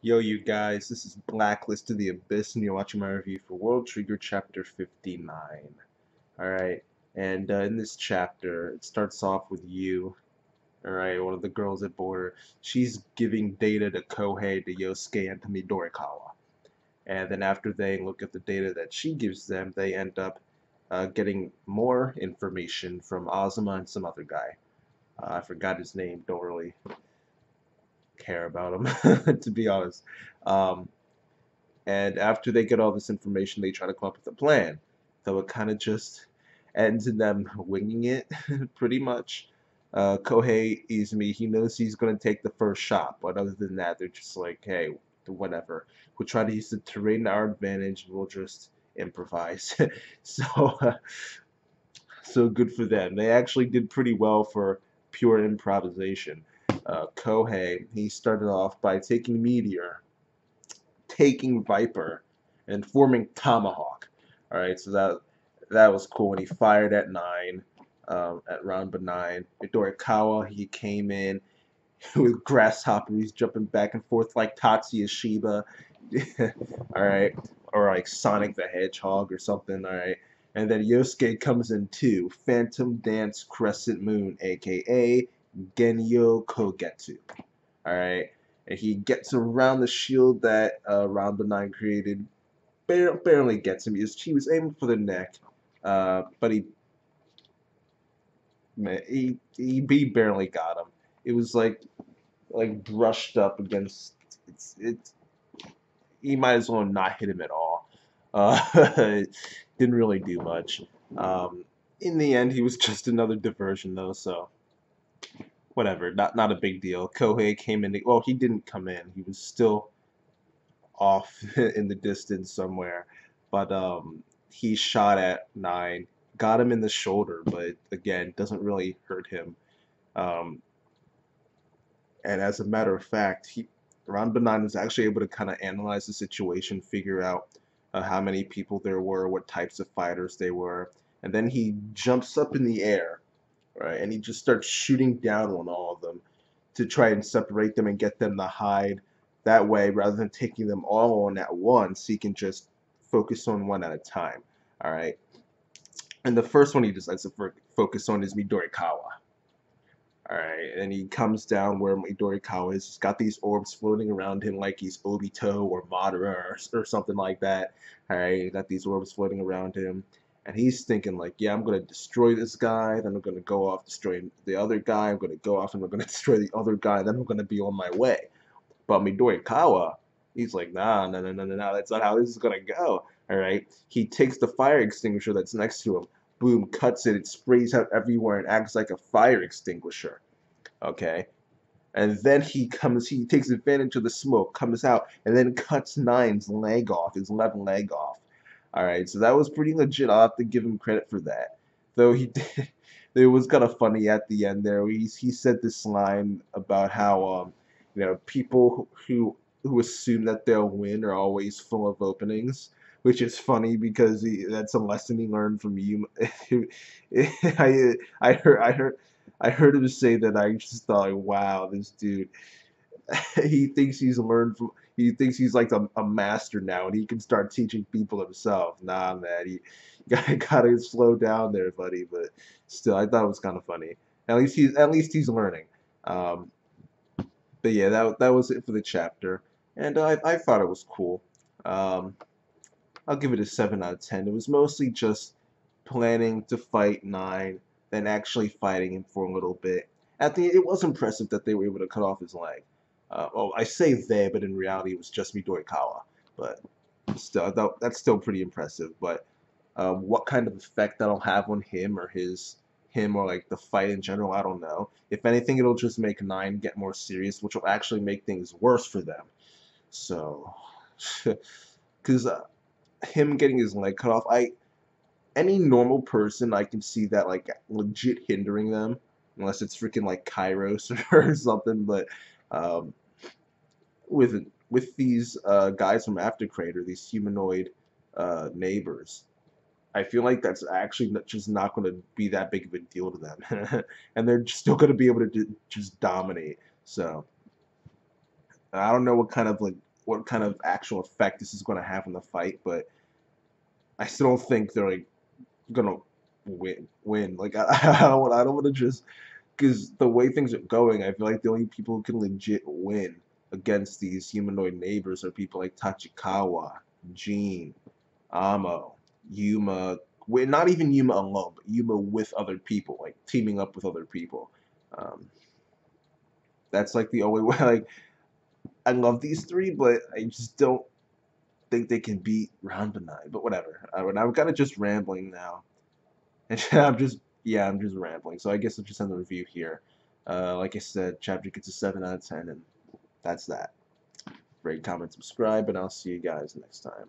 Yo, you guys, this is Blacklist of the Abyss, and you're watching my review for World Trigger Chapter 59. Alright, and in this chapter, it starts off with you, alright, one of the girls at Border. She's giving data to Kohei, to Yosuke, and to Midorikawa. And then after they look at the data that she gives them, they end up getting more information from Azuma and some other guy. I forgot his name, don't really care about him, to be honest. Um, And after they get all this information, they try to come up with a plan. So it kind of just ends in them winging it, pretty much. Kohei Izumi, he knows he's going to take the first shot, but other than that, they're just like, hey, whatever. We'll try to use the terrain to our advantage, and we'll just improvise. so, so good for them. They actually did pretty well for pure improvisation. Kohei, he started off by taking Meteor, taking Viper, and forming Tomahawk. All right, so that was cool. When he fired at Nine, at round but 9, Midorikawa, he came in with Grasshopper. He's jumping back and forth like Tatsuya Shiba. All right, or like Sonic the Hedgehog or something. All right. And then Yosuke comes in too. Phantom Dance Crescent Moon, aka Genyo Kogetsu. Alright, and he gets around the shield that Round 9 created. Barely gets him. He was aiming for the neck, but he barely got him. It was like brushed up against. It's he might as well not hit him at all. Didn't really do much. In the end, he was just another diversion though, so whatever. Not a big deal. Kohei came in. Well, he didn't come in. He was still off in the distance somewhere. But he shot at Nine, got him in the shoulder, but again, doesn't really hurt him. Um, and as a matter of fact, Ron Benign was actually able to kind of analyze the situation, figure out how many people there were, what types of fighters they were, and then he jumps up in the air, right, and he just starts shooting down on all of them to try and separate them and get them to hide. That way, rather than taking them all on at once, he can just focus on one at a time. All right. And the first one he decides to focus on is Midorikawa. All right, and he comes down where Midorikawa is. He's got these orbs floating around him like he's Obito or Madara or something like that. All right, he got these orbs floating around him, and he's thinking like, yeah, I'm gonna destroy this guy. Then I'm gonna go off destroying the other guy. I'm gonna go off and I'm gonna destroy the other guy. Then I'm gonna be on my way. But Midorikawa, he's like, nah, no, no, no, no, no. That's not how this is gonna go. All right, he takes the fire extinguisher that's next to him. Boom, cuts it. It sprays out everywhere and acts like a fire extinguisher. Okay, and then he takes advantage of the smoke, comes out, and then cuts Nine's leg off, his left leg off. All right, so that was pretty legit. I'll have to give him credit for that. Though he did, it was kind of funny at the end there. He said this line about how people who assume that they'll win are always full of openings, which is funny because that's a lesson he learned from Yuma. I heard him say that. I just thought, like, wow, this dude, he thinks he's learned from. He thinks he's like a master now, and he can start teaching people himself. Nah, man, you gotta slow down there, buddy. But still, I thought it was kind of funny. At least he's learning. Um, but yeah, that was it for the chapter, and I thought it was cool. Um, I'll give it a 7 out of 10. It was mostly just planning to fight Nine, then actually fighting him for a little bit. At the it was impressive that they were able to cut off his leg. Well, I say they, but in reality it was just Midorikawa. But still, that's still pretty impressive. But what kind of effect that'll have on him or like the fight in general, I don't know. If anything, it'll just make Nine get more serious, which will actually make things worse for them. So, because him getting his leg cut off, any normal person, I can see that like legit hindering them, unless it's freaking like Kairos or something. But um, with these guys from After Crater, these humanoid neighbors, I feel like that's actually just not going to be that big of a deal to them, and they're still going to be able to just dominate. So I don't know what kind of like what kind of actual effect this is going to have on the fight, but I still don't think they're like gonna win. Like I don't want to just because the way things are going, I feel like the only people who can legit win against these humanoid neighbors are people like Tachikawa, Jean, Amo, Yuma. Not even Yuma alone, but Yuma with other people, like teaming up with other people. Um, that's like the only way. Like I love these three, but I just don't think they can beat Ranbanai. But whatever. I'm kind of just rambling now. And I'm just rambling. So I guess I'll just end the review here. Like I said, chapter gets a 7 out of 10, and that's that. Rate, comment, subscribe, and I'll see you guys next time.